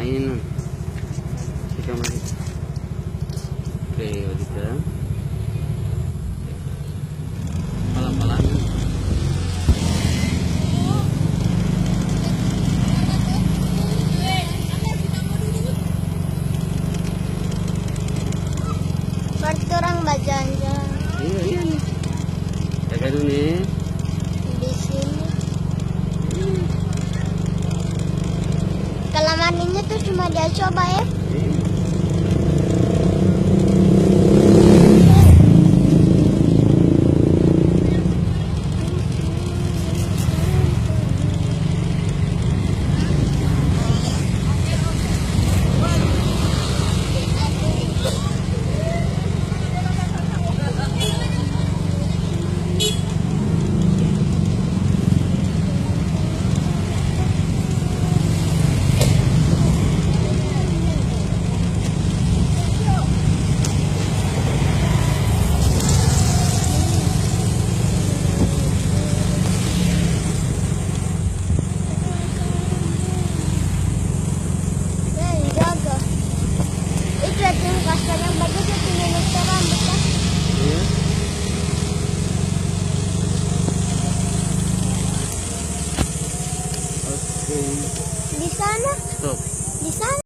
ini nun. Kita mari. Oke, begitu. Pelan-pelan. Orang jalan-jalan. Iya nih. Jaga dulu nih. Di sini. Kalau mandinya tuh cuma dia coba ya. Yang bagus itu nenek rambut kan? Iya. Oke. Di sana? Stop. Di sana?